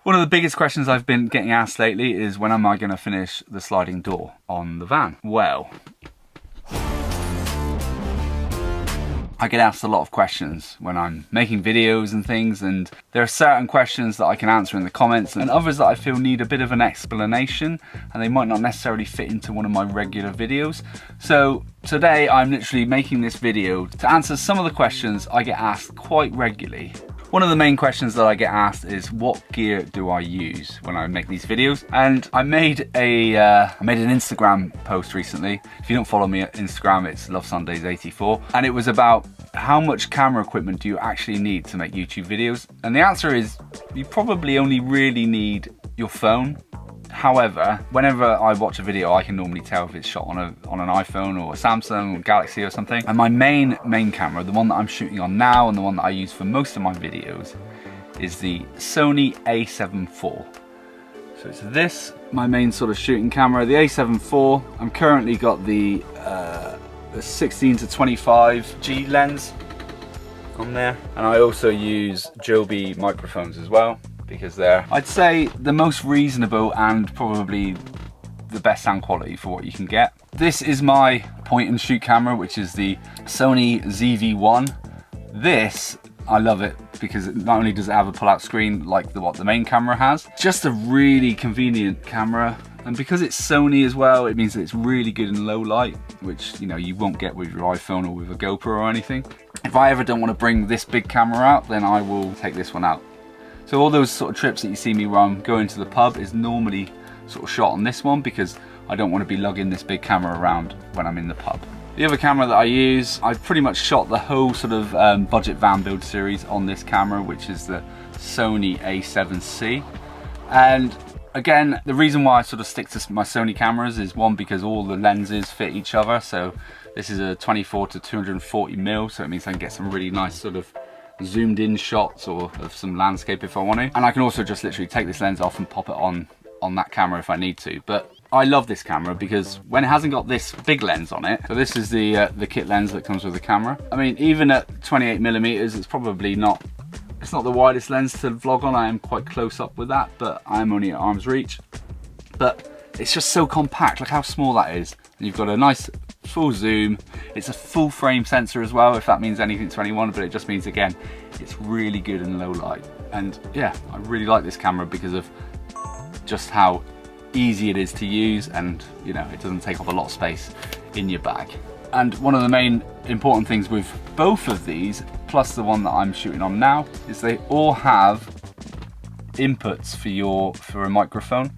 One of the biggest questions I've been getting asked lately is when am I going to finish the sliding door on the van? Well, I get asked a lot of questions when I'm making videos and things, and there are certain questions that I can answer in the comments and others that I feel need a bit of an explanation and they might not necessarily fit into one of my regular videos. So today I'm literally making this video to answer some of the questions I get asked quite regularly. One of the main questions that I get asked is what gear do I use when I make these videos? And I made an Instagram post recently. If you don't follow me at Instagram, it's lovesundays84. And it was about how much camera equipment do you actually need to make YouTube videos? And the answer is you probably only really need your phone. However, whenever I watch a video, I can normally tell if it's shot on an iPhone or a Samsung or Galaxy or something. And my main camera, the one that I'm shooting on now and the one that I use for most of my videos, is the Sony a7 IV. So it's this, my main sort of shooting camera, the a7 IV. I'm currently got the 16-25 G lens on there. And I also use Joby microphones as well, because they're, I'd say, the most reasonable and probably the best sound quality for what you can get. This is my point and shoot camera, which is the Sony ZV-1. This, I love it because not only does it have a pull-out screen like what the main camera has, just a really convenient camera. And because it's Sony as well, it means that it's really good in low light, which you won't get with your iPhone or with a GoPro or anything. If I ever don't want to bring this big camera out, then I will take this one out. So all those sort of trips that you see me where I'm going to the pub is normally sort of shot on this one because I don't want to be lugging this big camera around when I'm in the pub. The other camera that I use, I've pretty much shot the whole sort of budget van build series on this camera, which is the Sony a7C. And again, the reason why I sort of stick to my Sony cameras is one, because all the lenses fit each other. So this is a 24-240mm, so it means I can get some really nice sort of zoomed in shots or of some landscape if I want to. And I can also just literally take this lens off and pop it on that camera if I need to. But I love this camera because when it hasn't got this big lens on it, so this is the kit lens that comes with the camera. I mean, even at 28mm, it's probably not, it's not the widest lens to vlog on. I am quite close up with that, but I'm only at arm's reach. But it's just so compact, look how small that is. And you've got a nice full zoom. It's a full frame sensor as well, if that means anything to anyone, but it just means, again, it's really good in low light. And yeah, I really like this camera because of just how easy it is to use, and it doesn't take up a lot of space in your bag. And one of the main important things with both of these, plus the one that I'm shooting on now, is they all have inputs for a microphone.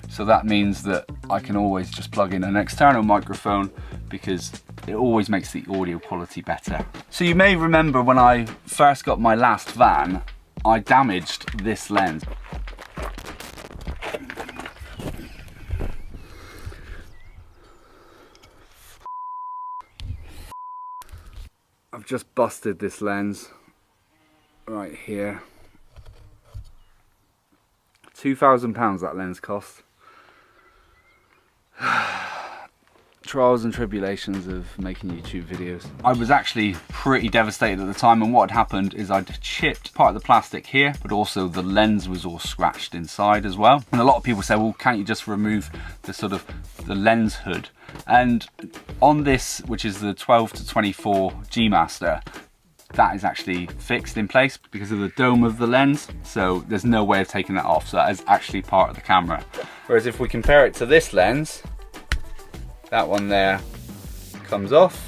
So that means that I can always just plug in an external microphone because it always makes the audio quality better. So you may remember when I first got my last van, I damaged this lens. I've just busted this lens right here. £2,000 that lens cost. Trials and tribulations of making YouTube videos. I was actually pretty devastated at the time, and what had happened is I'd chipped part of the plastic here, but also the lens was all scratched inside as well. And a lot of people say, well, can't you just remove the lens hood? And on this, which is the 12-24 G Master, that is actually fixed in place because of the dome of the lens, so there's no way of taking that off, so that is actually part of the camera. Whereas if we compare it to this lens, that one there comes off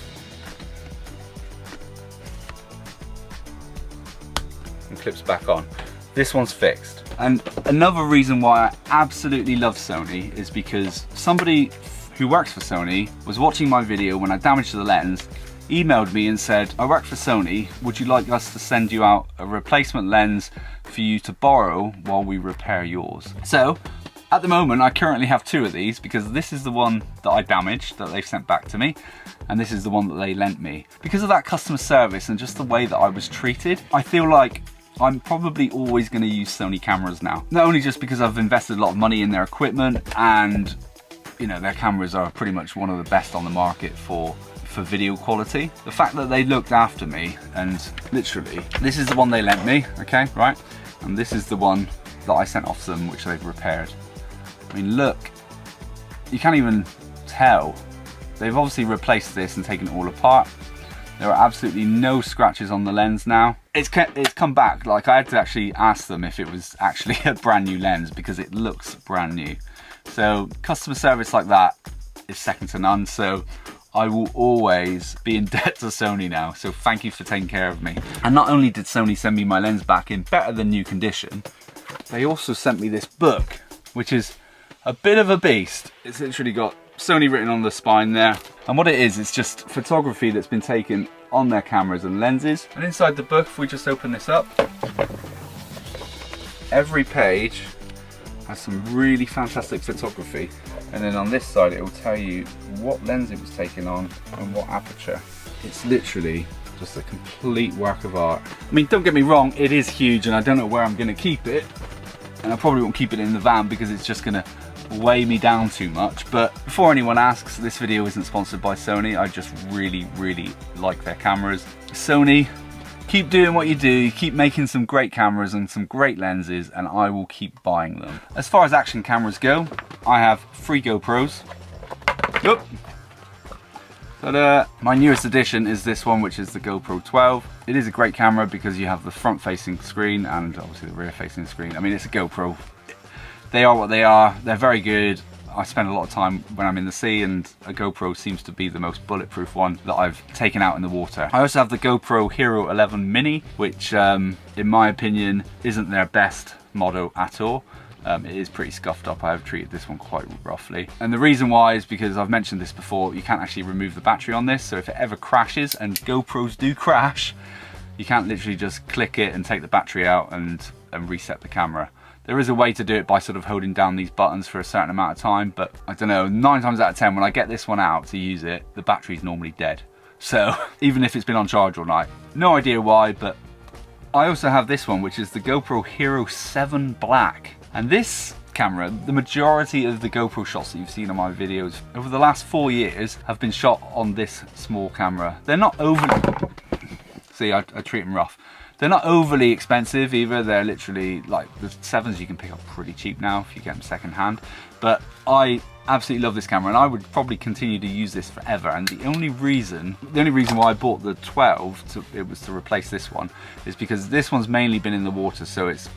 and clips back on. This one's fixed. And another reason why I absolutely love Sony is because somebody who works for Sony was watching my video when I damaged the lens, emailed me and said, I work for Sony, would you like us to send you out a replacement lens for you to borrow while we repair yours? So at the moment I currently have two of these, because this is the one that I damaged that they've sent back to me, and this is the one that they lent me. Because of that customer service and just the way that I was treated, I feel like I'm probably always going to use Sony cameras now. Not only just because I've invested a lot of money in their equipment, and their cameras are pretty much one of the best on the market for video quality. The fact that they looked after me, and literally, this is the one they lent me, okay, right? And this is the one that I sent off to them, which they've repaired. I mean, look, you can't even tell. They've obviously replaced this and taken it all apart. There are absolutely no scratches on the lens now. It's come back. Like, I had to actually ask them if it was actually a brand new lens because it looks brand new. So customer service like that is second to none. So I will always be in debt to Sony now. So thank you for taking care of me. And not only did Sony send me my lens back in better than new condition, they also sent me this book, which is a bit of a beast. It's literally got Sony written on the spine there. And what it is, it's just photography that's been taken on their cameras and lenses. And inside the book, if we just open this up, every page has some really fantastic photography. And then on this side, it will tell you what lens it was taken on and what aperture. It's literally just a complete work of art. I mean, don't get me wrong, it is huge and I don't know where I'm gonna keep it. And I probably won't keep it in the van because it's just gonna weigh me down too much. But before anyone asks, this video isn't sponsored by Sony. I just really like their cameras. Sony, keep doing what you do, keep making some great cameras and some great lenses, and I will keep buying them. As far as action cameras go, I have 3 GoPros. Yep. But my newest addition is this one, which is the GoPro 12. It is a great camera because you have the front facing screen and obviously the rear facing screen. I mean, it's a GoPro. They are what they are. They're very good. I spend a lot of time when I'm in the sea, and a GoPro seems to be the most bulletproof one that I've taken out in the water. I also have the GoPro Hero 11 Mini, which in my opinion isn't their best model at all. It is pretty scuffed up. I have treated this one quite roughly. And the reason why is because I've mentioned this before, you can't actually remove the battery on this. So if it ever crashes, and GoPros do crash, you can't literally just click it and take the battery out and reset the camera. There is a way to do it by sort of holding down these buttons for a certain amount of time, but I don't know, 9 times out of 10 when I get this one out to use it, the battery's normally dead. So even if it's been on charge all night, no idea why. But I also have this one, which is the GoPro Hero 7 Black. And this camera, the majority of the GoPro shots that you've seen on my videos over the last 4 years have been shot on this small camera. They're not overly, see, I treat them rough. They're not overly expensive either. They're literally, like, the 7s you can pick up pretty cheap now if you get them second hand. But I absolutely love this camera and I would probably continue to use this forever. And the only reason why I bought the 12, it was to replace this one, is because this one's mainly been in the water, so it's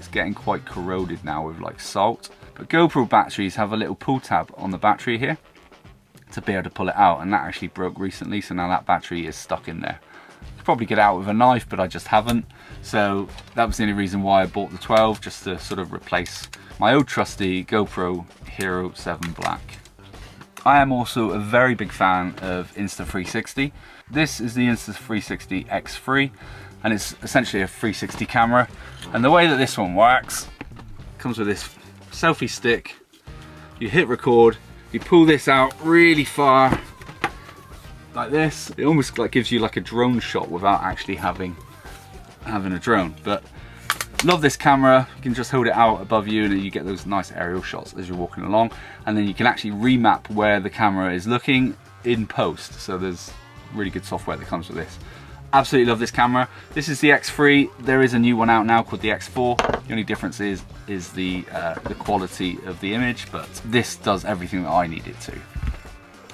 getting quite corroded now with like salt. But GoPro batteries have a little pull tab on the battery here to be able to pull it out, and that actually broke recently, so now that battery is stuck in there. Probably get out with a knife, but I just haven't. So that was the only reason why I bought the 12, just to sort of replace my old trusty GoPro Hero 7 Black. I am also a very big fan of Insta360. This is the Insta360 X3, and it's essentially a 360 camera. And the way that this one works, comes with this selfie stick. You hit record, you pull this out really far, like this. It almost like gives you like a drone shot without actually having a drone. But love this camera. You can just hold it out above you and you get those nice aerial shots as you're walking along, and then you can actually remap where the camera is looking in post. So there's really good software that comes with this. Absolutely love this camera. This is the X3. There is a new one out now called the X4. The only difference is the quality of the image, but this does everything that I need it to.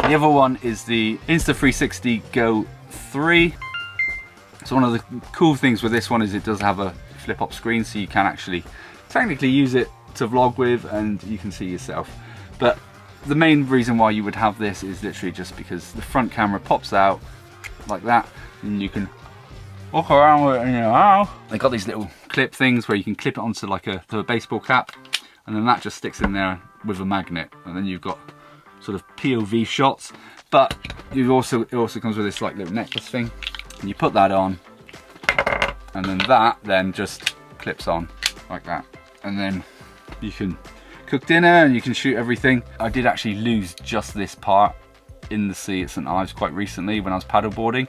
The other one is the Insta360 Go 3. So one of the cool things with this one is it does have a flip-up screen, so you can actually technically use it to vlog with and you can see yourself. But the main reason why you would have this is literally just because the front camera pops out like that and you can walk around with it in your house. They got these little clip things where you can clip it onto like a baseball cap, and then that just sticks in there with a magnet, and then you've got sort of POV shots. But it also comes with this like little necklace thing, and you put that on, and then that just clips on like that, and then you can cook dinner and you can shoot everything. I did actually lose just this part in the sea at St Ives quite recently when I was paddleboarding.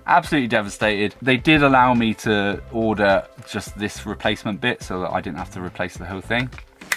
Absolutely devastated. They did allow me to order just this replacement bit so that I didn't have to replace the whole thing.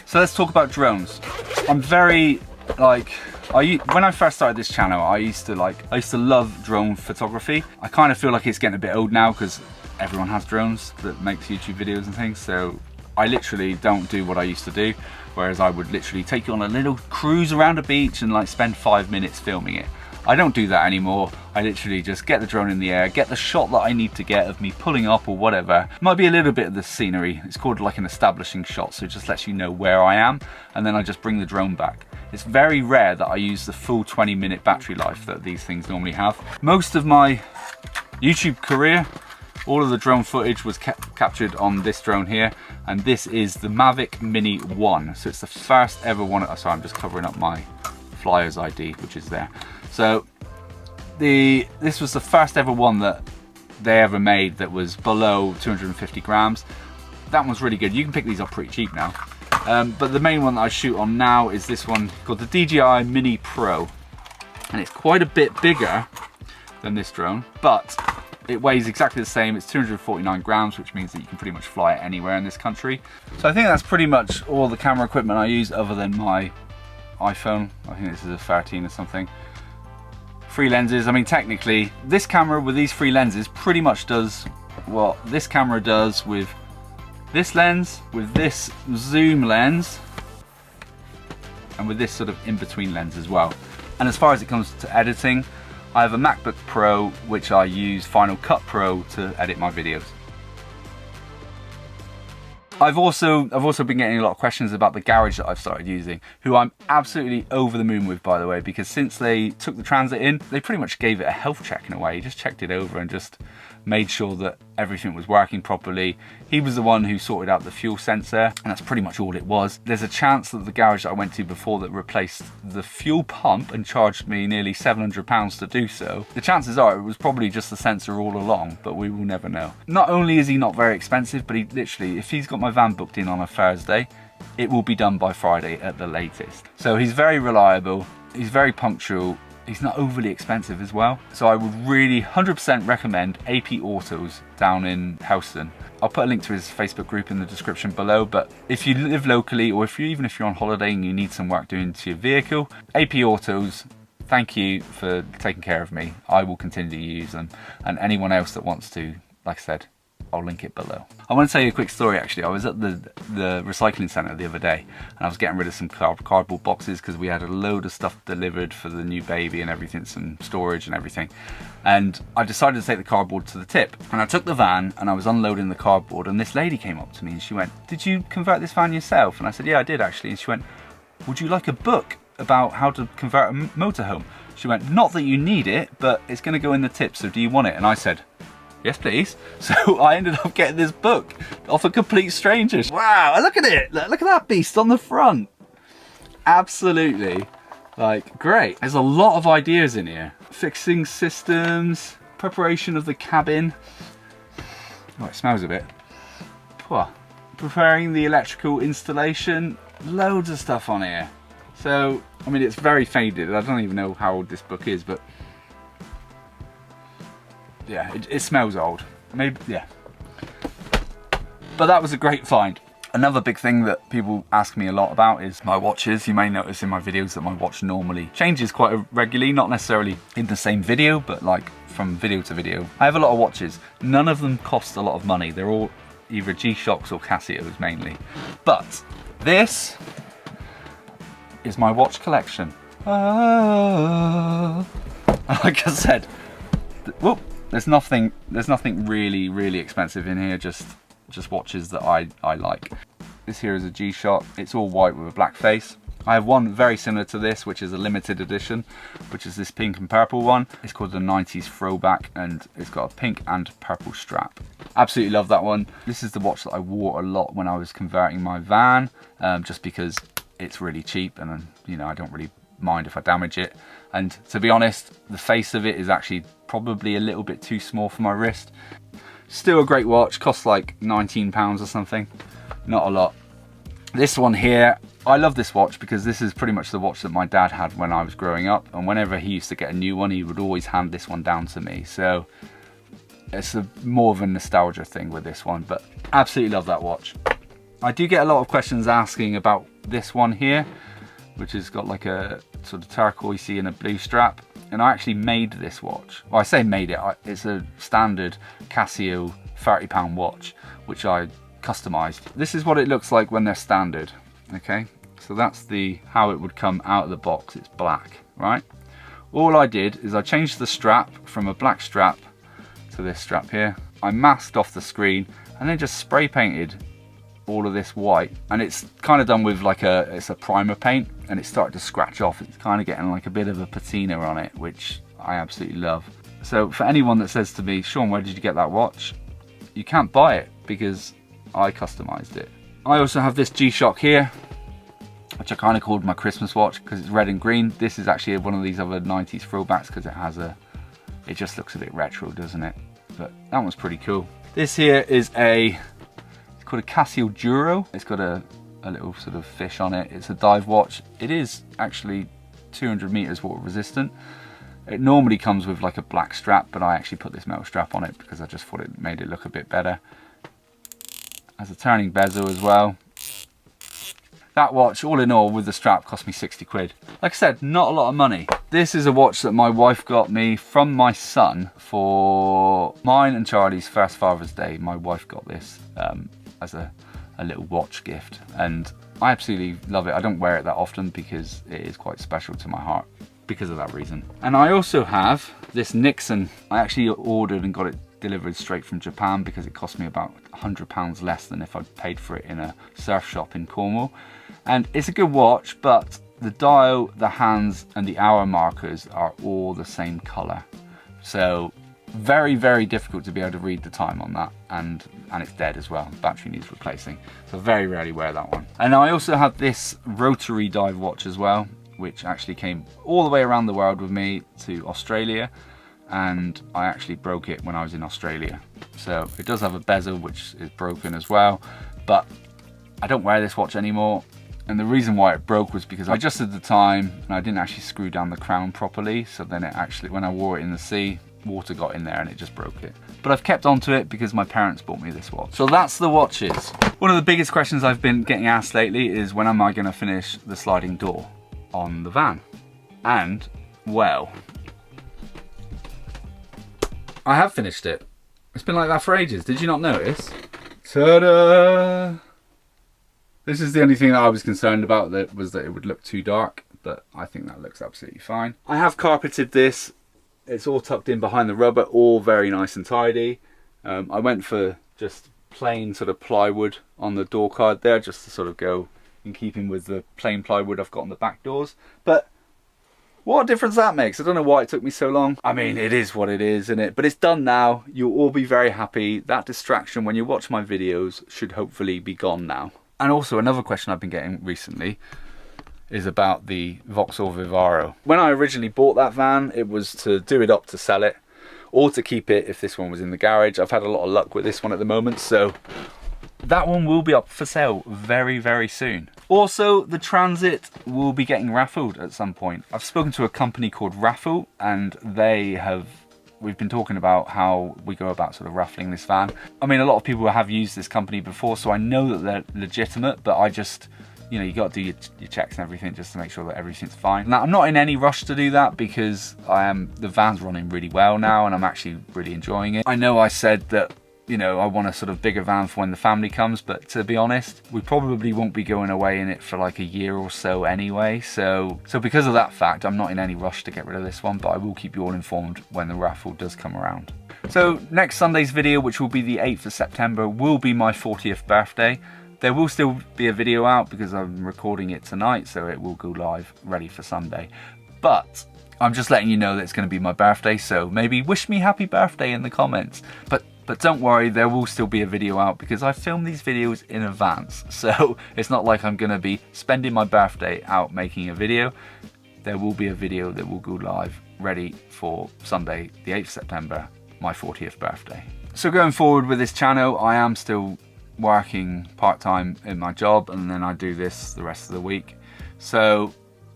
So let's talk about drones. I'm very when I first started this channel, I used to love drone photography. I kind of feel like it's getting a bit old now because everyone has drones that makes YouTube videos and things, so I literally don't do what I used to do, whereas I would literally take you on a little cruise around a beach and like spend 5 minutes filming it. I don't do that anymore. I literally just get the drone in the air, get the shot that I need to get of me pulling up or whatever. Might be a little bit of the scenery. It's called like an establishing shot, so it just lets you know where I am, and then I just bring the drone back. It's very rare that I use the full 20-minute battery life that these things normally have. Most of my YouTube career, all of the drone footage was captured on this drone here, and this is the Mavic Mini 1. So it's the first ever one. Sorry, I'm just covering up my Flyers ID, which is there. So this was the first ever one that they ever made that was below 250 grams. That one's really good. You can pick these up pretty cheap now. But the main one that I shoot on now is this one called the DJI Mini Pro. And it's quite a bit bigger than this drone, but it weighs exactly the same. It's 249 grams, which means that you can pretty much fly it anywhere in this country. So I think that's pretty much all the camera equipment I use other than my iPhone. I think this is a 13 or something. 3 lenses. I mean, technically, this camera with these 3 lenses pretty much does what this camera does with this lens, with this zoom lens, and with this sort of in-between lens as well. And as far as it comes to editing, I have a MacBook Pro, which I use Final Cut Pro to edit my videos. I've also been getting a lot of questions about the garage that I've started using, who I'm absolutely over the moon with, by the way, because since they took the Transit in, they pretty much gave it a health check in a way. He just checked it over and just made sure that everything was working properly. He was the one who sorted out the fuel sensor, and that's pretty much all it was. There's a chance that the garage that I went to before that replaced the fuel pump and charged me nearly £700 to do so. The chances are it was probably just the sensor all along, but we will never know. Not only is he not very expensive, but he literally, if he's got my van booked in on a Thursday, it will be done by Friday at the latest. So he's very reliable, he's very punctual, he's not overly expensive as well. So I would really 100% recommend AP Autos down in Houston. I'll put a link to his Facebook group in the description below, but if you live locally, or even if you're on holiday and you need some work doing to your vehicle, AP Autos, thank you for taking care of me. I will continue to use them, and anyone else that wants to, like I said, I'll link it below. I want to tell you a quick story actually. I was at the recycling centre the other day, and I was getting rid of some cardboard boxes because we had a load of stuff delivered for the new baby and everything, some storage and everything. And I decided to take the cardboard to the tip. And I took the van and I was unloading the cardboard, and this lady came up to me and she went, "Did you convert this van yourself?" And I said, "Yeah, I did actually." And she went, "Would you like a book about how to convert a motorhome?" She went, "Not that you need it, but it's going to go in the tip, so do you want it?" And I said, "Yes, please." So I ended up getting this book off a complete stranger. Wow, look at it. Look at that beast on the front. Absolutely, like, great. There's a lot of ideas in here. Fixing systems, preparation of the cabin. Oh, it smells a bit. Preparing the electrical installation. Loads of stuff on here. So, I mean, it's very faded. I don't even know how old this book is, but yeah, it smells old. Maybe, yeah. But that was a great find. Another big thing that people ask me a lot about is my watches. You may notice in my videos that my watch normally changes quite regularly, not necessarily in the same video, but like from video to video. I have a lot of watches. None of them cost a lot of money. They're all either G-Shocks or Casios mainly. But this is my watch collection. Like I said, whoop. There's nothing really expensive in here, just watches that I like. This here is a G-Shock. It's all white with a black face. I have one very similar to this, which is a limited edition, which is this pink and purple one. It's called the 90s Throwback, and it's got a pink and purple strap. Absolutely love that one. This is the watch that I wore a lot when I was converting my van, just because it's really cheap, and you know, I don't really mind if I damage it. And to be honest, the face of it is actually probably a little bit too small for my wrist. Still a great watch, costs like £19 or something, not a lot. This one here, I love this watch because this is pretty much the watch that my dad had when I was growing up, and whenever he used to get a new one, he would always hand this one down to me. So it's more of a nostalgia thing with this one, but absolutely love that watch. I do get a lot of questions asking about this one here, which has got like a sort of turquoisey and a blue strap. and I actually made this watch. Well, I say made it, it's a standard Casio £30 watch, which I customized. This is what it looks like when they're standard, okay? So that's how it would come out of the box. It's black, right? All I did is I changed the strap from a black strap to this strap here. I masked off the screen and then just spray painted all of this white, and it's kind of done with like it's a primer paint, and it started to scratch off. It's kind of getting like a bit of a patina on it, which I absolutely love. So for anyone that says to me, Sean, where did you get that watch? You can't buy it because I customized it. I also have this G-Shock here, which I kind of called my Christmas watch because it's red and green. This is actually one of these other 90s throwbacks because it just looks a bit retro, doesn't it? But that one's pretty cool. This here is it's called a Casio Duro. It's got a little sort of fish on it. It's a dive watch. It is actually 200 meters water resistant. It normally comes with like a black strap, but I actually put this metal strap on it because I just thought it made it look a bit better. Has a turning bezel as well. That watch, all in all, with the strap, cost me 60 quid. Like I said, not a lot of money. This is a watch that my wife got me from my son for mine and Charlie's first Father's Day. My wife got this as a little watch gift, and I absolutely love it. I don't wear it that often because it is quite special to my heart because of that reason. And I also have this Nixon. I actually ordered and got it delivered straight from Japan because it cost me about £100 less than if I'd paid for it in a surf shop in Cornwall. And it's a good watch, but the dial, the hands and the hour markers are all the same color. So very, very difficult to be able to read the time on that, and it's dead as well. Battery needs replacing. So very rarely wear that one. And I also have this rotary dive watch as well, which actually came all the way around the world with me to Australia, and I actually broke it when I was in Australia. So it does have a bezel which is broken as well, but I don't wear this watch anymore. And the reason why it broke was because I adjusted the time and I didn't actually screw down the crown properly. So then it actually, when I wore it in the sea, water got in there and it just broke it. But I've kept onto it because my parents bought me this watch. So that's the watches. One of the biggest questions I've been getting asked lately is when am I going to finish the sliding door on the van? And, well, I have finished it. It's been like that for ages. Did you not notice? Ta-da! This is the only thing that I was concerned about, that it would look too dark, but I think that looks absolutely fine. I have carpeted this. It's all tucked in behind the rubber, all very nice and tidy. I went for just plain sort of plywood on the door card there, just to sort of go in keeping with the plain plywood I've got on the back doors. But what a difference that makes. I don't know why it took me so long. I mean, it is what it is, isn't it? But it's done now. You'll all be very happy. That distraction when you watch my videos should hopefully be gone now. And also another question I've been getting recently is about the Vauxhall Vivaro. When I originally bought that van, it was to do it up to sell it, or to keep it if this one was in the garage. I've had a lot of luck with this one at the moment, so that one will be up for sale very, very soon. Also, the Transit will be getting raffled at some point. I've spoken to a company called Raffle, and we've been talking about how we go about sort of raffling this van. I mean, a lot of people have used this company before, so I know that they're legitimate, but I just, you know, you got to do your checks and everything just to make sure that everything's fine. Now, I'm not in any rush to do that because the van's running really well now and I'm actually really enjoying it. I know I said that, you know, I want a sort of bigger van for when the family comes, but to be honest, we probably won't be going away in it for like a year or so anyway. So because of that fact, I'm not in any rush to get rid of this one, but I will keep you all informed when the raffle does come around. So next Sunday's video, which will be the 8th of September, will be my 40th birthday. There will still be a video out because I'm recording it tonight, so it will go live ready for Sunday. But I'm just letting you know that it's going to be my birthday, so maybe wish me happy birthday in the comments. But don't worry, there will still be a video out because I film these videos in advance. So it's not like I'm going to be spending my birthday out making a video. There will be a video that will go live ready for Sunday, the 8th of September, my 40th birthday. So going forward with this channel, I am still working part-time in my job, and then I do this the rest of the week. So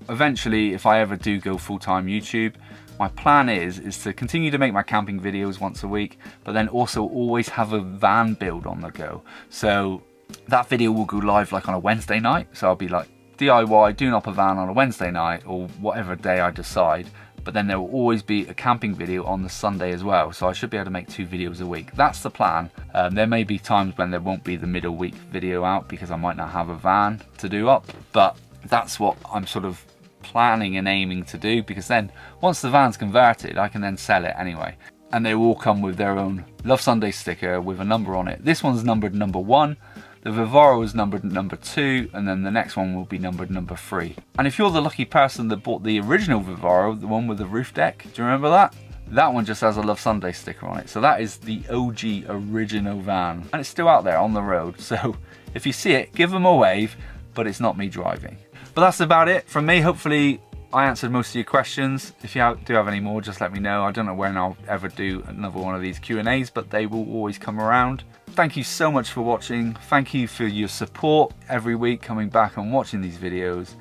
eventually, if I ever do go full-time YouTube, my plan is to continue to make my camping videos once a week, but then also always have a van build on the go. So that video will go live like on a Wednesday night. So I'll be like DIY, doing up a van on a Wednesday night or whatever day I decide. but then there will always be a camping video on the Sunday as well. So I should be able to make 2 videos a week. That's the plan. There may be times when there won't be the middle week video out because I might not have a van to do up, but that's what I'm sort of planning and aiming to do, because then once the van's converted, I can then sell it anyway. And they all come with their own Love Sunday sticker with a number on it. This one's numbered number 1. The Vivaro is numbered number 2, and then the next one will be numbered number 3. And if you're the lucky person that bought the original Vivaro, the one with the roof deck, do you remember that? That one just has a Love Sunday sticker on it. So that is the OG original van. And it's still out there on the road. So if you see it, give them a wave, but it's not me driving. But that's about it from me. Hopefully I answered most of your questions. If you do have any more, just let me know. I don't know when I'll ever do another one of these Q&As, but they will always come around. Thank you so much for watching. Thank you for your support every week, coming back and watching these videos.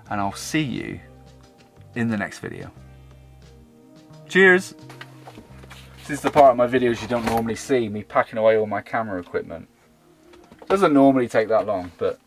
And I'll see you in the next video. Cheers. This is the part of my videos you don't normally see, me packing away all my camera equipment. Doesn't normally take that long, but